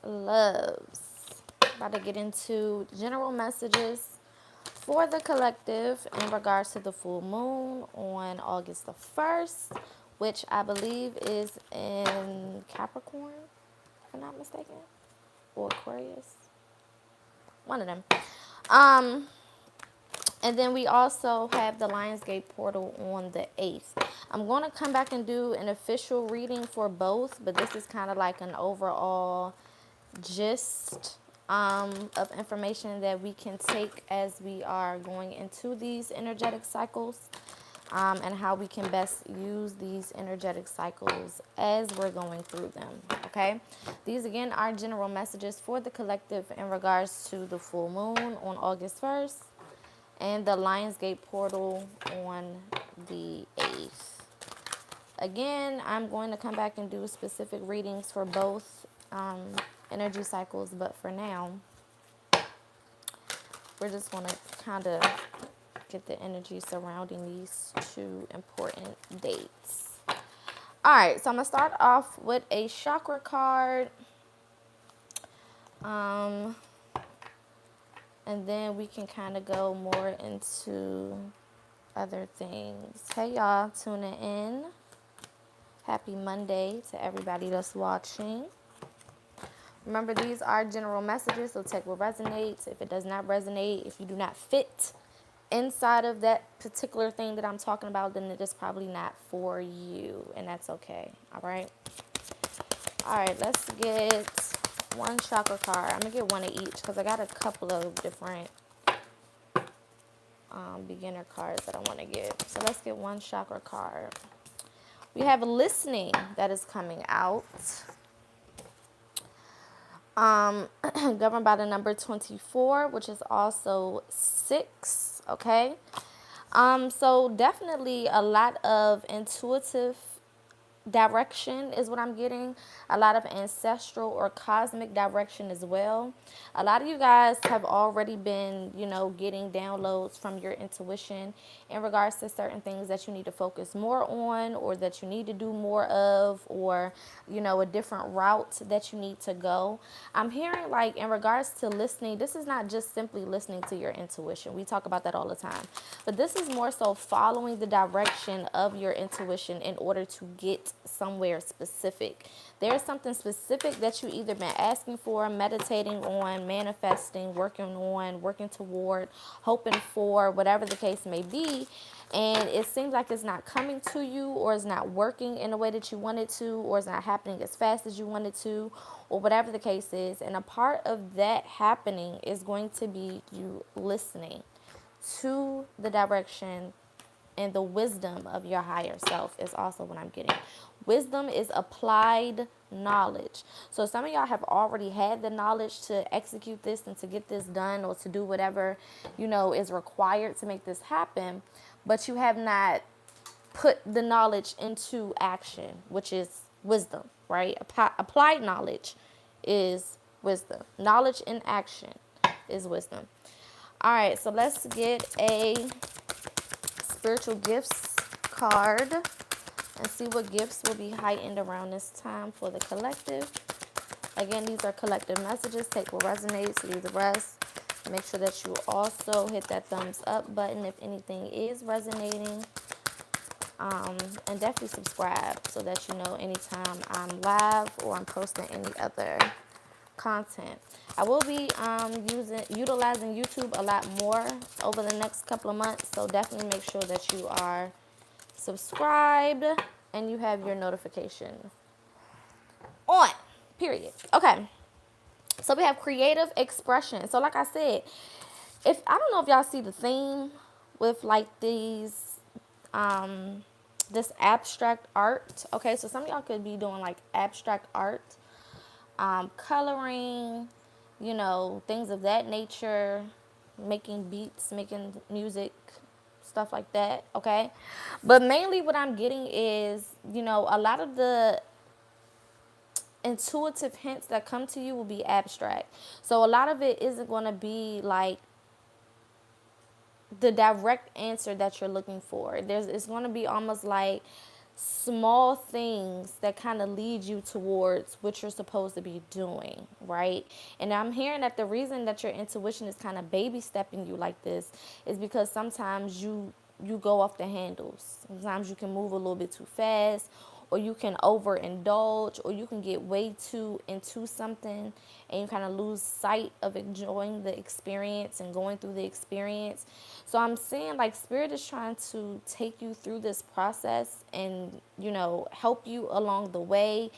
loves. About to get into general messages for the collective in regards to the full moon on August the 1st, which I believe is in Capricorn, if I'm not mistaken, or Aquarius. One of them. Um, and then we also have the Lionsgate portal on the 8th. I'm going to come back and do an official reading for both, but this is kind of like an overall gist of information that we can take as we are going into these energetic cycles, and how we can best use these energetic cycles as we're going through them. Okay, these again are general messages for the collective in regards to the full moon on August 1st and the Lionsgate portal on the 8th. Again, I'm going to come back and do specific readings for both energy cycles, but for now, we're just going to kind of get the energy surrounding these two important dates. All right, so I'm going to start off with a chakra card. And then we can kind of go more into other things. Hey, y'all, tuning in. Happy Monday to everybody that's watching. Remember, these are general messages, so take what resonates. If it does not resonate, if you do not fit inside of that particular thing that I'm talking about, then it is probably not for you, and that's okay. All right. All right, let's get one chakra card. I'm gonna get one of each because I got a couple of different beginner cards that I want to get. So let's get one chakra card. We have listening that is coming out. Governed by the number 24, which is also 6. Okay. So definitely a lot of intuitive direction is what I'm getting. A lot of ancestral or cosmic direction as well. A lot of you guys have already been, getting downloads from your intuition in regards to certain things that you need to focus more on, or that you need to do more of, or, a different route that you need to go. I'm hearing, like, in regards to listening, this is not just simply listening to your intuition. We talk about that all the time. But this is more so following the direction of your intuition in order to get somewhere specific. There's something specific that you either been asking for, meditating on, manifesting, working toward, hoping for, whatever the case may be. And it seems like it's not coming to you, or it's not working in the way that you want it to, or it's not happening as fast as you want it to, or whatever the case is. And a part of that happening is going to be you listening to the direction and the wisdom of your higher self is also what I'm getting. Wisdom is applied knowledge. So some of y'all have already had the knowledge to execute this and to get this done, or to do whatever, is required to make this happen, but you have not put the knowledge into action, which is wisdom, right? Applied knowledge is wisdom. Knowledge in action is wisdom. All right, so let's get a spiritual gifts card and see what gifts will be heightened around this time for the collective. Again, these are collective messages. Take what resonates, leave the rest. Make sure that you also hit that thumbs up button if anything is resonating. And definitely subscribe so that you know anytime I'm live or I'm posting any other content. I will be utilizing YouTube a lot more over the next couple of months, so definitely make sure that you are subscribed and you have your notification on. Period. Okay. So we have creative expression. So like I said, if I don't know if y'all see the theme with like these this abstract art. Okay, so some of y'all could be doing like abstract art, coloring, things of that nature, making beats, making music, stuff like that, okay? But mainly what I'm getting is, a lot of the intuitive hints that come to you will be abstract. So a lot of it isn't going to be like the direct answer that you're looking for. It's going to be almost like small things that kind of lead you towards what you're supposed to be doing, right? And I'm hearing that the reason that your intuition is kind of baby stepping you like this is because sometimes you go off the handles. Sometimes you can move a little bit too fast, or you can overindulge, or you can get way too into something and you kind of lose sight of enjoying the experience and going through the experience. So I'm seeing like spirit is trying to take you through this process and, help you along the way.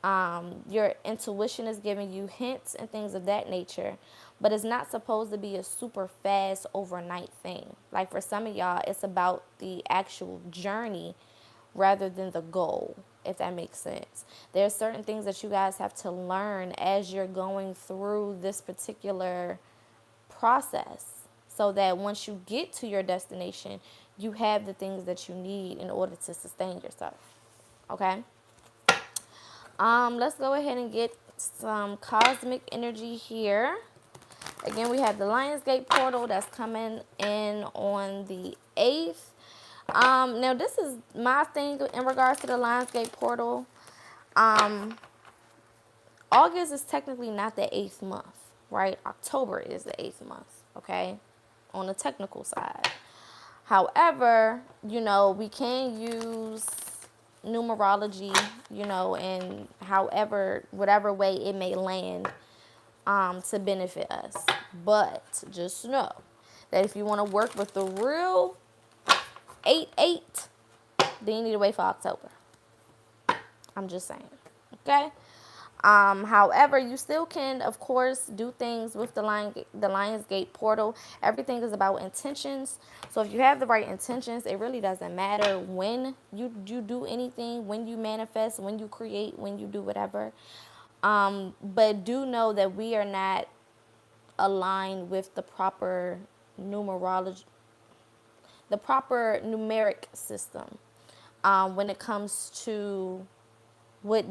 Your intuition is giving you hints and things of that nature, but it's not supposed to be a super fast overnight thing. Like for some of y'all, it's about the actual journey rather than the goal, if that makes sense. There are certain things that you guys have to learn as you're going through this particular process so that once you get to your destination, you have the things that you need in order to sustain yourself. Okay? Let's go ahead and get some cosmic energy here. Again, we have the Lionsgate portal that's coming in on the 8th. Now this is my thing in regards to the Lionsgate portal. August is technically not the 8th month, right? October is the 8th month, okay? On the technical side. However, we can use numerology, in whatever way it may land to benefit us. But just know that if you want to work with the real 8-8, then you need to wait for October. I'm just saying, okay? However, you still can, of course, do things with the Lionsgate portal. Everything is about intentions. So if you have the right intentions, it really doesn't matter when you do anything, when you manifest, when you create, when you do whatever. But do know that we are not aligned with the proper numerology, the proper numeric system when it comes to what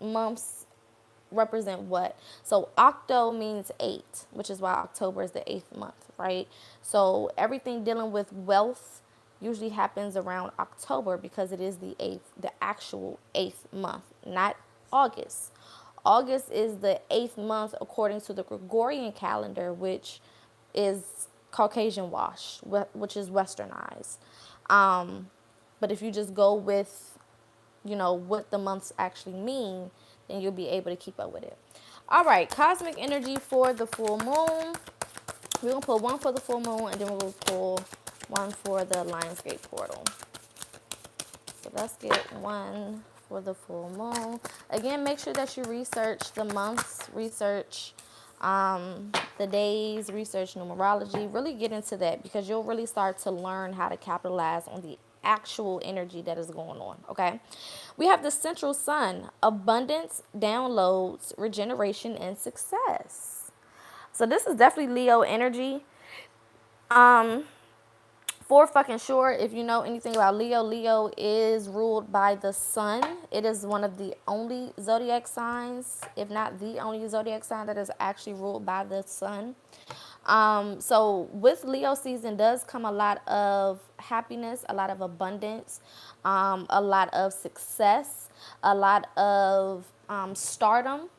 months represent what. So octo means 8, which is why October is the 8th month, right? So everything dealing with wealth usually happens around October because it is the actual 8th month, not August. August is the 8th month according to the Gregorian calendar, which is Caucasian wash, which is westernized. But if you just go with what the months actually mean, then you'll be able to keep up with it. All right, cosmic energy for the full moon. We're going to pull one for the full moon, and then we'll pull one for the Lionsgate portal. So let's get one for the full moon. Again, make sure that you research the months, research the days, research numerology. Really get into that because you'll really start to learn how to capitalize on the actual energy that is going on, okay? We have the central sun, abundance, downloads, regeneration, and success. So this is definitely Leo energy. For fucking sure, if you know anything about Leo, Leo is ruled by the sun. It is one of the only zodiac signs, if not the only zodiac sign that is actually ruled by the sun. So with Leo season does come a lot of happiness, a lot of abundance, a lot of success, a lot of stardom.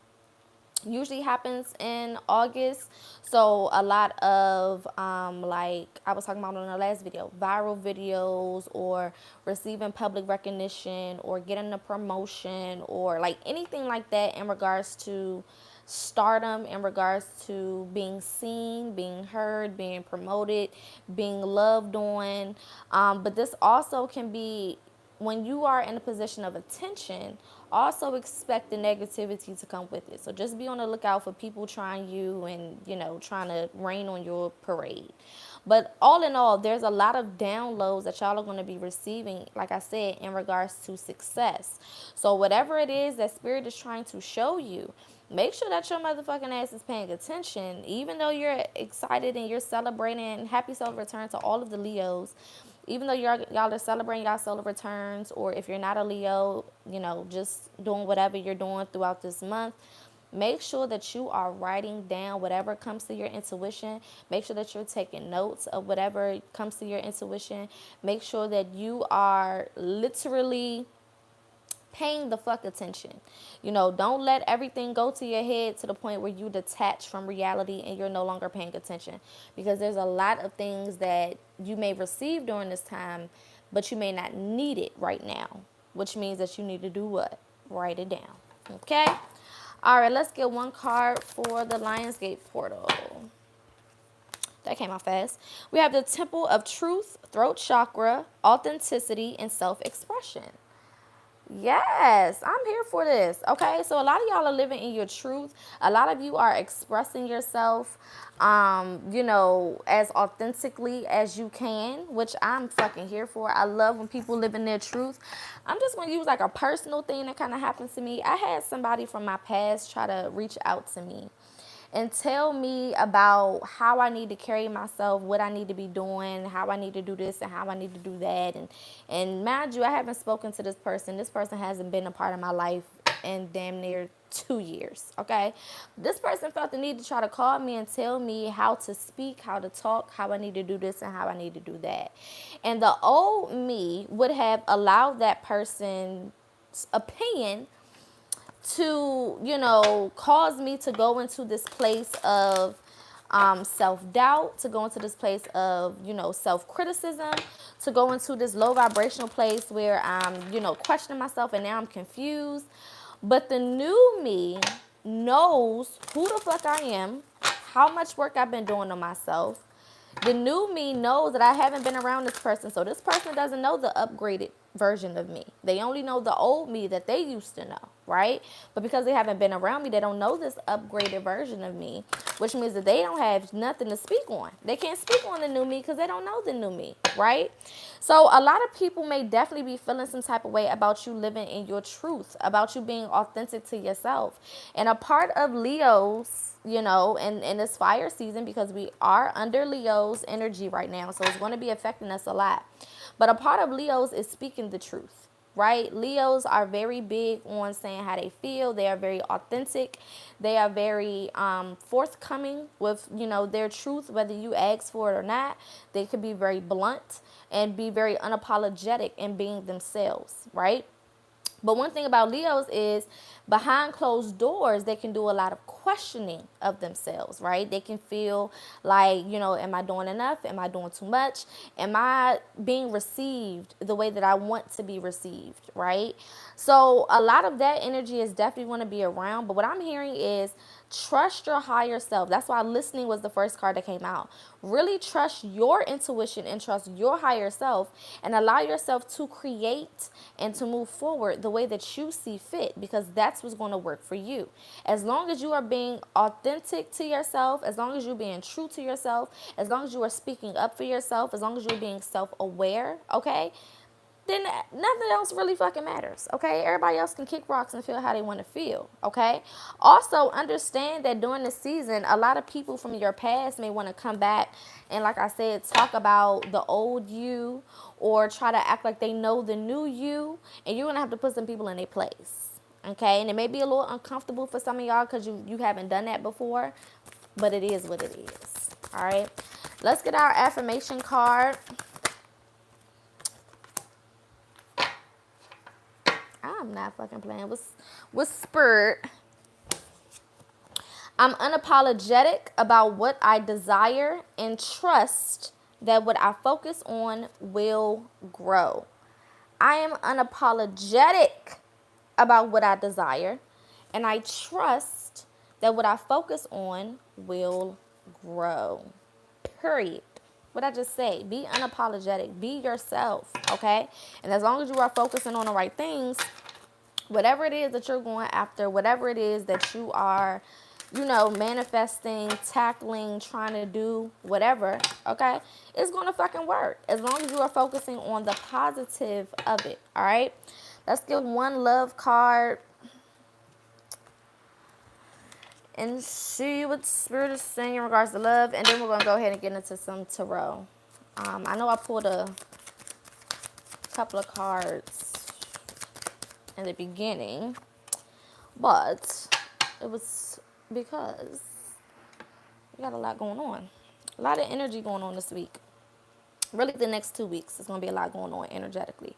Usually happens in August. So a lot of like I was talking about in the last video, viral videos or receiving public recognition or getting a promotion or like anything like that in regards to stardom, in regards to being seen, being heard, being promoted, being loved on. But this also can be when you are in a position of attention, also expect the negativity to come with it. So just be on the lookout for people trying you and, trying to rain on your parade. But all in all, there's a lot of downloads that y'all are going to be receiving, like I said, in regards to success. So whatever it is that Spirit is trying to show you, make sure that your motherfucking ass is paying attention. Even though you're excited and you're celebrating, happy solar return to all of the Leos. Even though y'all are celebrating y'all solar returns, or if you're not a Leo, just doing whatever you're doing throughout this month, make sure that you are writing down whatever comes to your intuition. Make sure that you're taking notes of whatever comes to your intuition. Make sure that you are literally paying the fuck attention. You know, don't let everything go to your head to the point where you detach from reality and you're no longer paying attention. Because there's a lot of things that you may receive during this time, but you may not need it right now, which means that you need to do what? Write it down. Okay? All right, let's get one card for the Lionsgate portal. That came out fast. We have the Temple of Truth, Throat Chakra, Authenticity, and Self-Expression. Yes, I'm here for this. Okay, so a lot of y'all are living in your truth. A lot of you are expressing yourself, you know, as authentically as you can, which I'm fucking here for. I love when people live in their truth. I'm just gonna use like a personal thing that kind of happened to me. I had somebody from my past try to reach out to me and tell me about how I need to carry myself, what I need to be doing, how I need to do this and how I need to do that. And mind you, I haven't spoken to this person. This person hasn't been a part of my life in damn near 2 years, okay? This person felt the need to try to call me and tell me how to speak, how to talk, how I need to do this and how I need to do that. And the old me would have allowed that person's opinion to, you know, cause me to go into this place of self-doubt, to go into this place of, you know, self-criticism, to go into this low vibrational place where I'm, you know, questioning myself and now I'm confused. But the new me knows who the fuck I am, how much work I've been doing on myself. The new me knows that I haven't been around this person, so this person doesn't know the upgraded version of me. They only know the old me that they used to know, right? But because they haven't been around me, they don't know this upgraded version of me, which means that they don't have nothing to speak on. They can't speak on the new me because they don't know the new me, right? So a lot of people may definitely be feeling some type of way about you living in your truth, about you being authentic to yourself. And a part of Leo's, you know, in this fire season, because we are under Leo's energy right now, so it's going to be affecting us a lot. But a part of Leo's is speaking the truth, right? Leos are very big on saying how they feel. They are very authentic. They are very forthcoming with, you know, their truth, whether you ask for it or not. They could be very blunt and be very unapologetic in being themselves, right? But one thing about Leos is behind closed doors, they can do a lot of questioning of themselves, right? They can feel like, you know, am I doing enough? Am I doing too much? Am I being received the way that I want to be received, right? So a lot of that energy is definitely going to be around. But what I'm hearing is trust your higher self. That's why listening was the first card that came out. Really trust your intuition and trust your higher self and allow yourself to create and to move forward the way that you see fit, because that's what's going to work for you. As long as you are being authentic to yourself, as long as you're being true to yourself, as long as you are speaking up for yourself, as long as you're being self-aware, okay, then nothing else really fucking matters, okay? Everybody else can kick rocks and feel how they want to feel, okay? Also, understand that during the season, a lot of people from your past may want to come back and, like I said, talk about the old you or try to act like they know the new you, and you're going to have to put some people in their place, okay? And it may be a little uncomfortable for some of y'all because you haven't done that before, but it is what it is, all right? Let's get our affirmation card. I'm not fucking playing with Spirit. I'm unapologetic about what I desire and trust that what I focus on will grow. I am unapologetic about what I desire, and I trust that what I focus on will grow. Period. What I just say, be unapologetic, be yourself, okay? And as long as you are focusing on the right things, whatever it is that you're going after, whatever it is that you are, you know, manifesting, tackling, trying to do, whatever, okay, it's going to fucking work as long as you are focusing on the positive of it, all right? Let's get one love card and see what Spirit is saying in regards to love, and then we're going to go ahead and get into some tarot. I know I pulled a couple of cards in the beginning, but It was because we got a lot going on. A lot of energy going on this week. Really, the next 2 weeks, there's going to be a lot going on energetically.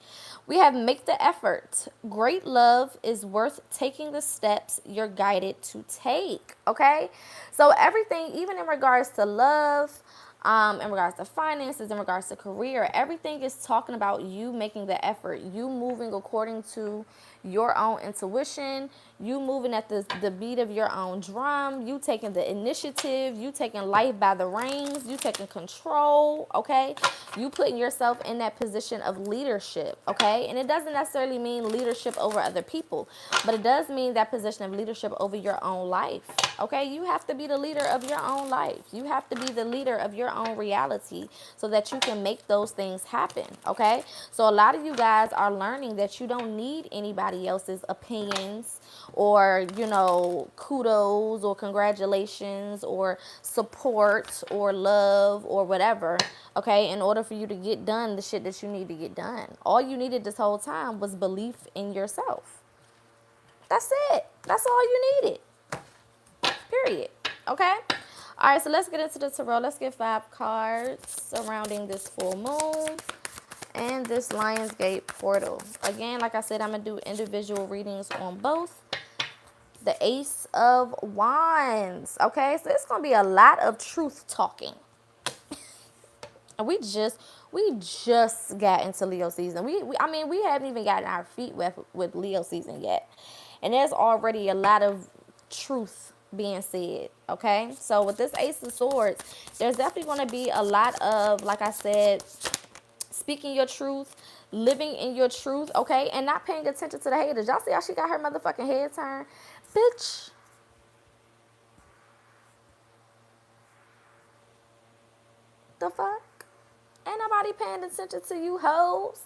We have make the effort. Great love is worth taking the steps you're guided to take. Okay? So, everything, even in regards to love, in regards to finances, in regards to career, everything is talking about you making the effort, you moving according to your own intuition, you moving at the beat of your own drum, you taking the initiative, you taking life by the reins, you taking control, okay? You putting yourself in that position of leadership, okay? And it doesn't necessarily mean leadership over other people, but it does mean that position of leadership over your own life, okay? You have to be the leader of your own life. You have to be the leader of your own reality so that you can make those things happen, okay? So a lot of you guys are learning that you don't need anybody else's opinions or, kudos or congratulations or support or love or whatever, okay, in order for you to get done the shit that you need to get done. All you needed this whole time was belief in yourself. That's it. That's all you needed. Period. Okay? All right, so let's get into the tarot. Let's get 5 cards surrounding this full moon and this Lionsgate portal. Again, like I said, I'm going to do individual readings on both. The Ace of Wands. Okay, so it's going to be a lot of truth talking. And we just got into Leo season. We haven't even gotten our feet wet with Leo season yet. And there's already a lot of truth being said, okay? So with this Ace of Swords, there's definitely going to be a lot of, like I said, speaking your truth, living in your truth, okay? And not paying attention to the haters. Y'all see how she got her motherfucking head turned? Bitch. The fuck? Ain't nobody paying attention to you hoes.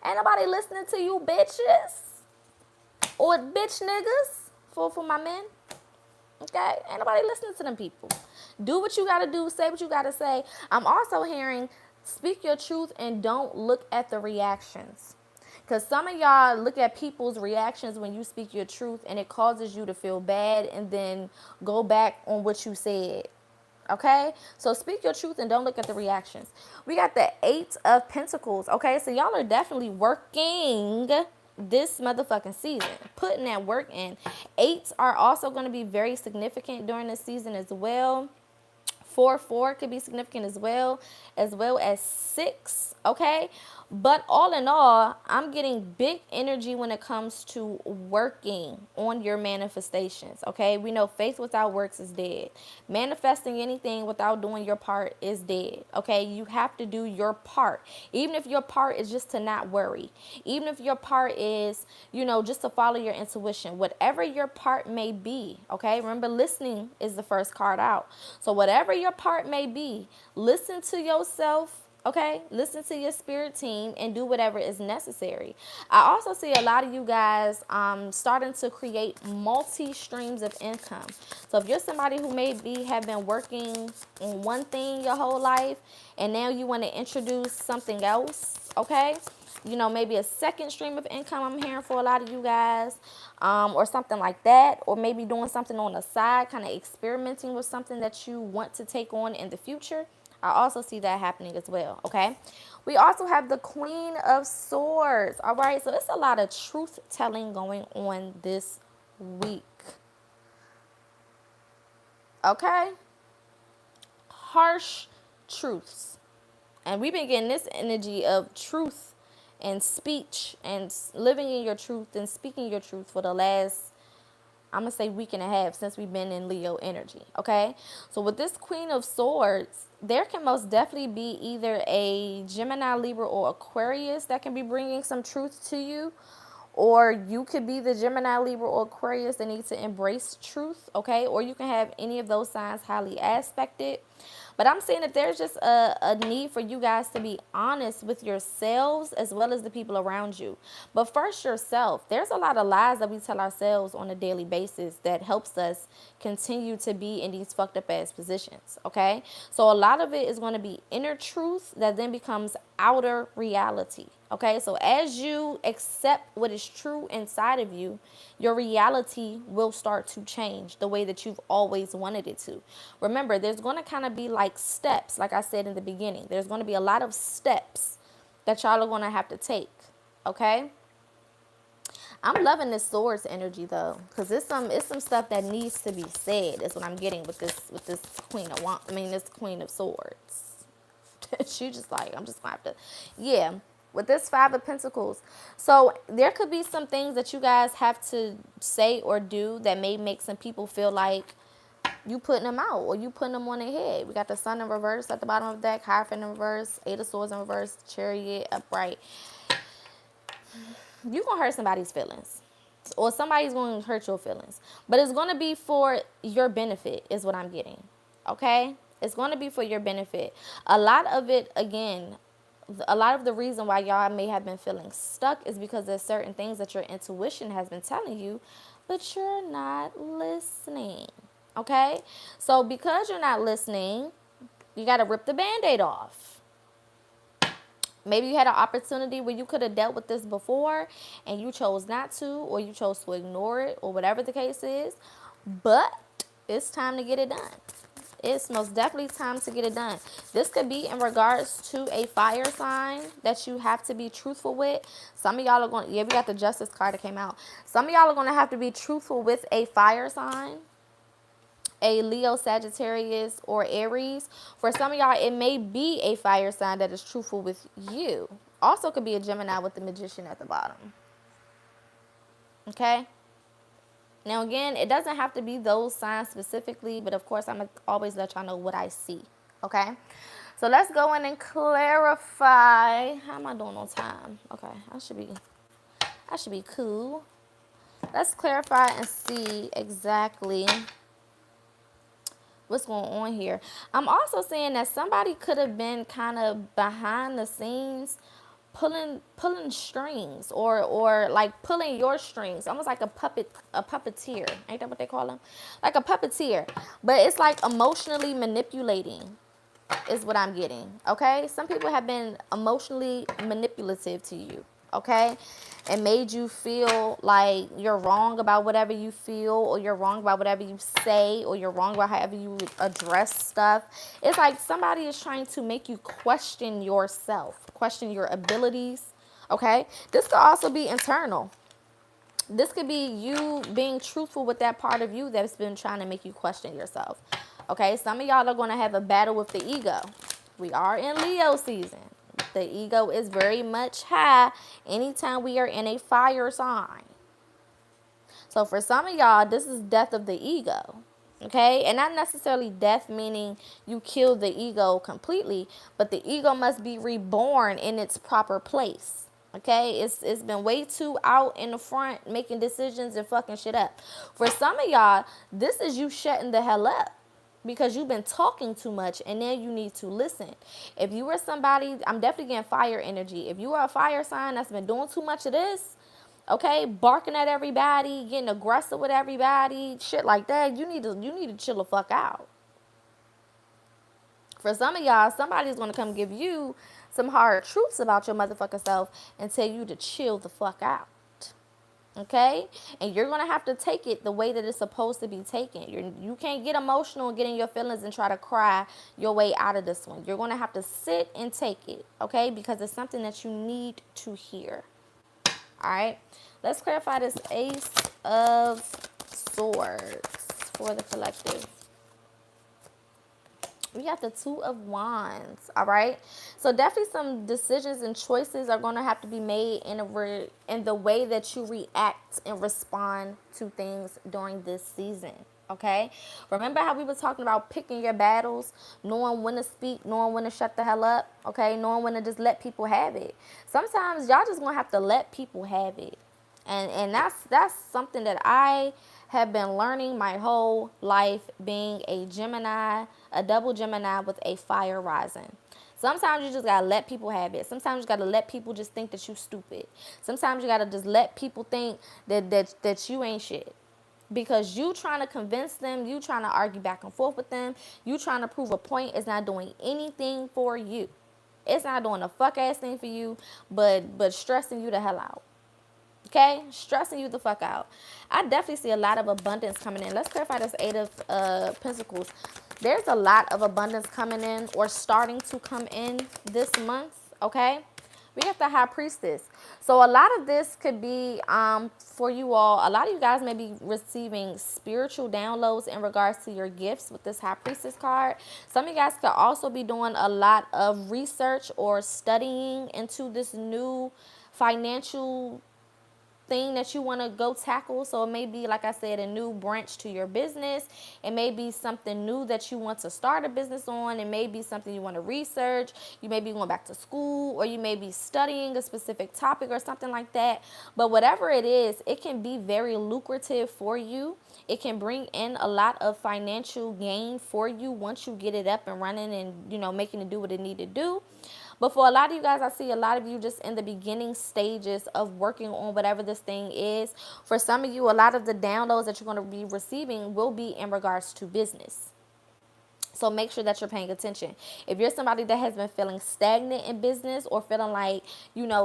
Ain't nobody listening to you bitches. Or bitch niggas. For my men. Okay? Ain't nobody listening to them people. Do what you gotta do. Say what you gotta say. I'm also hearing speak your truth and don't look at the reactions. Because some of y'all look at people's reactions when you speak your truth and it causes you to feel bad and then go back on what you said. Okay? So speak your truth and don't look at the reactions. We got the 8 of Pentacles. Okay? So y'all are definitely working this motherfucking season. Putting that work in. 8s are also going to be very significant during this season as well. 4 could be significant as well as 6, okay? But all in all, I'm getting big energy when it comes to working on your manifestations, okay? We know faith without works is dead. Manifesting anything without doing your part is dead, okay? You have to do your part. Even if your part is just to not worry. Even if your part is, just to follow your intuition. Whatever your part may be, okay? Remember, listening is the first card out. So whatever your part may be, listen to yourself. Okay, listen to your spirit team and do whatever is necessary. I also see a lot of you guys starting to create multi streams of income. So if you're somebody who maybe have been working on one thing your whole life and now you want to introduce something else, okay? Maybe a second stream of income I'm hearing for a lot of you guys, or something like that, or maybe doing something on the side, kind of experimenting with something that you want to take on in the future. I also see that happening as well, okay? We also have the Queen of Swords, all right? So it's a lot of truth-telling going on this week, okay? Harsh truths. And we've been getting this energy of truth and speech and living in your truth and speaking your truth for the last, I'm going to say, week and a half since we've been in Leo energy, okay? So with this Queen of Swords, there can most definitely be either a Gemini, Libra, or Aquarius that can be bringing some truth to you. Or you could be the Gemini, Libra, or Aquarius that needs to embrace truth, okay? Or you can have any of those signs highly aspected. But I'm saying that there's just a need for you guys to be honest with yourselves as well as the people around you. But first, yourself. There's a lot of lies that we tell ourselves on a daily basis that helps us continue to be in these fucked up ass positions, okay? So a lot of it is going to be inner truth that then becomes outer reality. Okay, so as you accept what is true inside of you, your reality will start to change the way that you've always wanted it to. Remember, there's going to kind of be like steps, like I said in the beginning. There's going to be a lot of steps that y'all are going to have to take. Okay? I'm loving this swords energy though, because it's some stuff that needs to be said. Is what I'm getting with this queen of this queen of swords. She just like, I'm just gonna have to, yeah. With this Five of Pentacles, so there could be some things that you guys have to say or do that may make some people feel like you putting them out or you putting them on their head. We got the Sun in reverse at the bottom of the deck, Hierophant in reverse, Eight of Swords in reverse, Chariot upright. You gonna hurt somebody's feelings, or somebody's going to hurt your feelings, but it's going to be for your benefit is what I'm getting. Okay, it's going to be for your benefit. A lot of it, again, a lot of the reason why y'all may have been feeling stuck is because there's certain things that your intuition has been telling you, but you're not listening. Okay, so because you're not listening, you got to rip the band-aid off. Maybe you had an opportunity where you could have dealt with this before and you chose not to, or you chose to ignore it, or whatever the case is. But it's time to get it done. It's most definitely time to get it done. This could be in regards to a fire sign that you have to be truthful with. Some of y'all are going, yeah, we got the Justice card that came out. Some of y'all are going to have to be truthful with a fire sign. A Leo, Sagittarius, or Aries. For some of y'all, it may be a fire sign that is truthful with you. Also could be a Gemini with the Magician at the bottom. Okay? Now, again, it doesn't have to be those signs specifically, but of course, I'm going to always let y'all know what I see. Okay? So let's go in and clarify. How am I doing on time? Okay, I should be cool. Let's clarify and see exactly what's going on here. I'm also saying that somebody could have been kind of behind the scenes pulling strings, or like pulling your strings, almost like a puppeteer. Ain't that what they call them? Like a puppeteer. But it's like emotionally manipulating is what I'm getting. Okay? Some people have been emotionally manipulative to you. Okay? And made you feel like you're wrong about whatever you feel, or you're wrong about whatever you say, or you're wrong about however you address stuff. It's like somebody is trying to make you question yourself, question your abilities. Okay? This could also be internal. This could be you being truthful with that part of you that's been trying to make you question yourself. Okay? Some of y'all are going to have a battle with the ego. We are in Leo season. The ego is very much high anytime we are in a fire sign. So for some of y'all, this is death of the ego. Okay? And not necessarily death meaning you kill the ego completely, but the ego must be reborn in its proper place. Okay? It's been way too out in the front making decisions and fucking shit up. For some of y'all, this is you shutting the hell up, because you've been talking too much and then you need to listen. If you were somebody, I'm definitely getting fire energy. If you are a fire sign that's been doing too much of this, okay, barking at everybody, getting aggressive with everybody, shit like that, you need to chill the fuck out. For some of y'all, somebody's going to come give you some hard truths about your motherfucking self and tell you to chill the fuck out. Okay? And you're going to have to take it the way that it's supposed to be taken. You can't get emotional and get in your feelings and try to cry your way out of this one. You're going to have to sit and take it, okay? Because it's something that you need to hear. All right? Let's clarify this Ace of Swords for the collective. We got the Two of Wands, all right? So definitely some decisions and choices are going to have to be made in the way that you react and respond to things during this season, okay? Remember how we were talking about picking your battles, knowing when to speak, knowing when to shut the hell up, okay? Knowing when to just let people have it. Sometimes y'all just going to have to let people have it. And that's something that I have been learning my whole life, being a Gemini, a double Gemini with a fire rising. Sometimes you just gotta let people have it. Sometimes you gotta let people just think that you stupid. Sometimes you gotta just let people think that you ain't shit. Because you trying to convince them, you trying to argue back and forth with them, you trying to prove a point is not doing anything for you. It's not doing a fuck ass thing for you, but stressing you the hell out. Okay, stressing you the fuck out. I definitely see a lot of abundance coming in. Let's clarify this Eight of Pentacles. There's a lot of abundance coming in or starting to come in this month. Okay, we have the High Priestess. So a lot of this could be for you all. A lot of you guys may be receiving spiritual downloads in regards to your gifts with this High Priestess card. Some of you guys could also be doing a lot of research or studying into this new financial thing that you want to go tackle. So it may be, like I said, a new branch to your business. It may be something new that you want to start a business on. It may be something you want to research. You may be going back to school, or you may be studying a specific topic or something like that. But whatever it is, it can be very lucrative for you. It can bring in a lot of financial gain for you once you get it up and running and, making it do what it need to do. But for a lot of you guys, I see a lot of you just in the beginning stages of working on whatever this thing is. For some of you, a lot of the downloads that you're going to be receiving will be in regards to business. So make sure that you're paying attention. If you're somebody that has been feeling stagnant in business, or feeling like,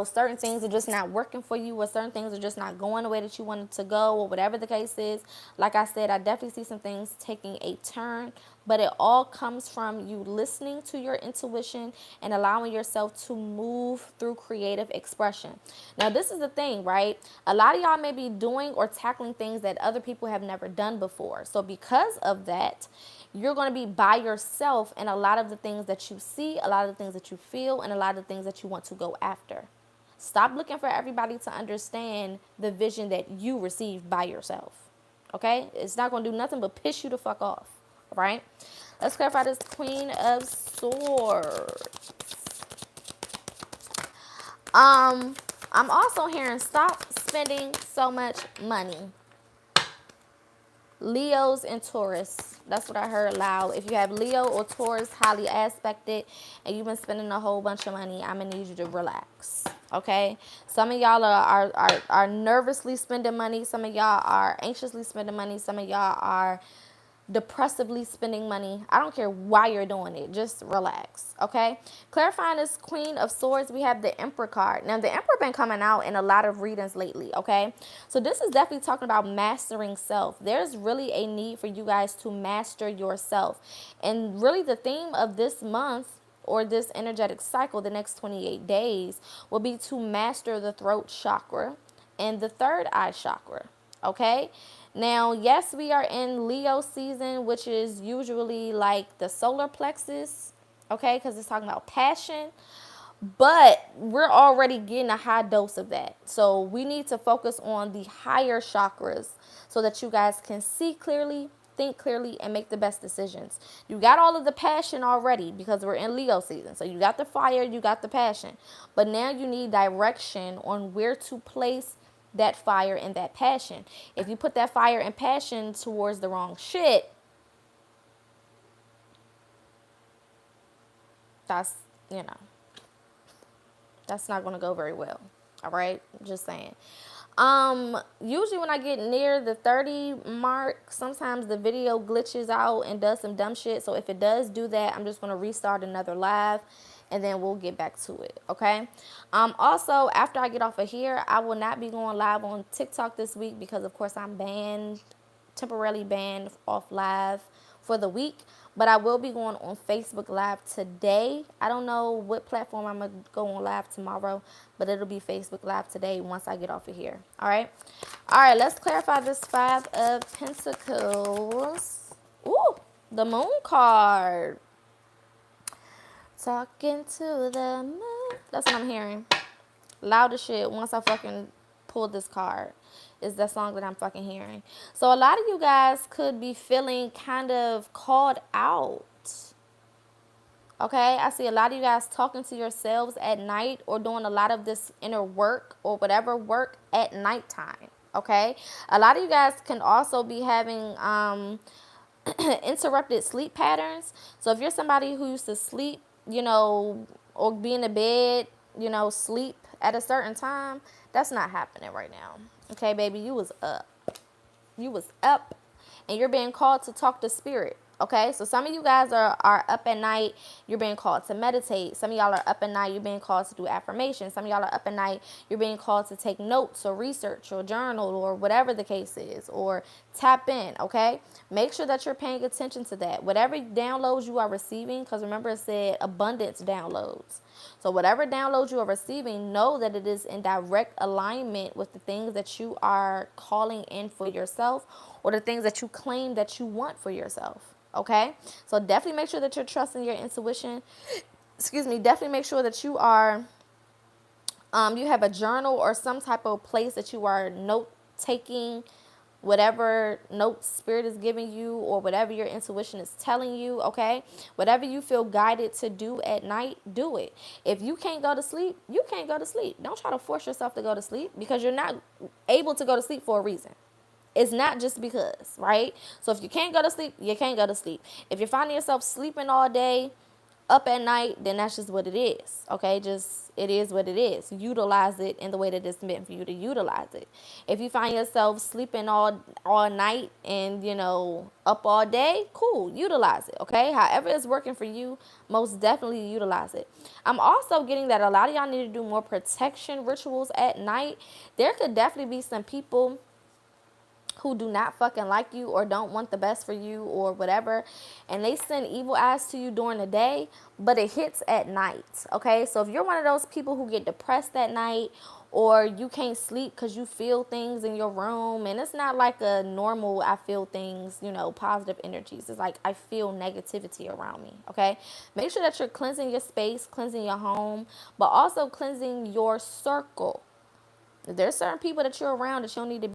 certain things are just not working for you, or certain things are just not going the way that you wanted to go, or whatever the case is, like I said, I definitely see some things taking a turn. But it all comes from you listening to your intuition and allowing yourself to move through creative expression. Now, this is the thing, right? A lot of y'all may be doing or tackling things that other people have never done before. So because of that, you're going to be by yourself in a lot of the things that you see, a lot of the things that you feel, and a lot of the things that you want to go after. Stop looking for everybody to understand the vision that you received by yourself. Okay? It's not going to do nothing but piss you the fuck off. All right? Let's clarify this Queen of Swords. I'm also hearing stop spending so much money. Leos and Taurus. That's what I heard loud. If you have Leo or Taurus highly aspected and you've been spending a whole bunch of money, I'm going to need you to relax. Okay? Some of y'all are nervously spending money. Some of y'all are anxiously spending money. Some of y'all are depressively spending money. I don't care why you're doing it. Just relax, okay? Clarifying this Queen of Swords, we have the Emperor card. Now, the Emperor been coming out in a lot of readings lately, okay? So this is definitely talking about mastering self. There's really a need for you guys to master yourself. And really the theme of this month, or this energetic cycle, the next 28 days, will be to master the throat chakra and the third eye chakra, okay? Now, yes, we are in Leo season, which is usually like the solar plexus, okay, because it's talking about passion. But we're already getting a high dose of that. So we need to focus on the higher chakras so that you guys can see clearly, think clearly, and make the best decisions. You got all of the passion already because we're in Leo season. So you got the fire, you got the passion. But now you need direction on where to place that fire and that passion. If you put that fire and passion towards the wrong shit, that's, that's not going to go very well. All right? Just saying. Usually when I get near the 30 mark, sometimes the video glitches out and does some dumb shit. So if it does do that, I'm just going to restart another live and then we'll get back to it, okay? Also, after I get off of here, I will not be going live on TikTok this week because, of course, I'm temporarily banned off live for the week. But I will be going on Facebook Live today. I don't know what platform I'm going to go on live tomorrow, but it'll be Facebook Live today once I get off of here, all right? All right, let's clarify this Five of Pentacles. Ooh, the Moon card. Talking to the moon. That's what I'm hearing. Loud as shit once I fucking pull this card is the song that I'm fucking hearing. So a lot of you guys could be feeling kind of called out. Okay, I see a lot of you guys talking to yourselves at night or doing a lot of this inner work or whatever work at nighttime. Okay, a lot of you guys can also be having interrupted sleep patterns. So if you're somebody who used to sleep, or be in the bed, sleep at a certain time, that's not happening right now. Okay, baby, you was up. You was up, and you're being called to talk to spirit. Okay, so some of you guys are up at night, you're being called to meditate. Some of y'all are up at night, you're being called to do affirmations. Some of y'all are up at night, you're being called to take notes or research or journal or whatever the case is, or tap in, okay? Make sure that you're paying attention to that. Whatever downloads you are receiving, because remember it said abundance downloads. So whatever downloads you are receiving, know that it is in direct alignment with the things that you are calling in for yourself or the things that you claim that you want for yourself. Okay? So definitely make sure that you're trusting your intuition. Excuse me, definitely make sure that you are you have a journal or some type of place that you are note taking whatever notes spirit is giving you or whatever your intuition is telling you, okay? Whatever you feel guided to do at night, do it. If you can't go to sleep, you can't go to sleep. Don't try to force yourself to go to sleep because you're not able to go to sleep for a reason. It's not just because, right? So if you can't go to sleep, you can't go to sleep. If you're finding yourself sleeping all day, up at night, then that's just what it is. Okay, just it is what it is. Utilize it in the way that it's meant for you to utilize it. If you find yourself sleeping all night and up all day, cool, utilize it. Okay, however it's working for you, most definitely utilize it. I'm also getting that a lot of y'all need to do more protection rituals at night. There could definitely be some people who do not fucking like you or don't want the best for you or whatever, and they send evil eyes to you during the day, but it hits at night. Okay, so if you're one of those people who get depressed at night or you can't sleep because you feel things in your room, and it's not like a normal I feel things, positive energies, it's like I feel negativity around me. Okay, make sure that you're cleansing your space, cleansing your home, but also cleansing your circle. There's certain people that you're around that you don't need to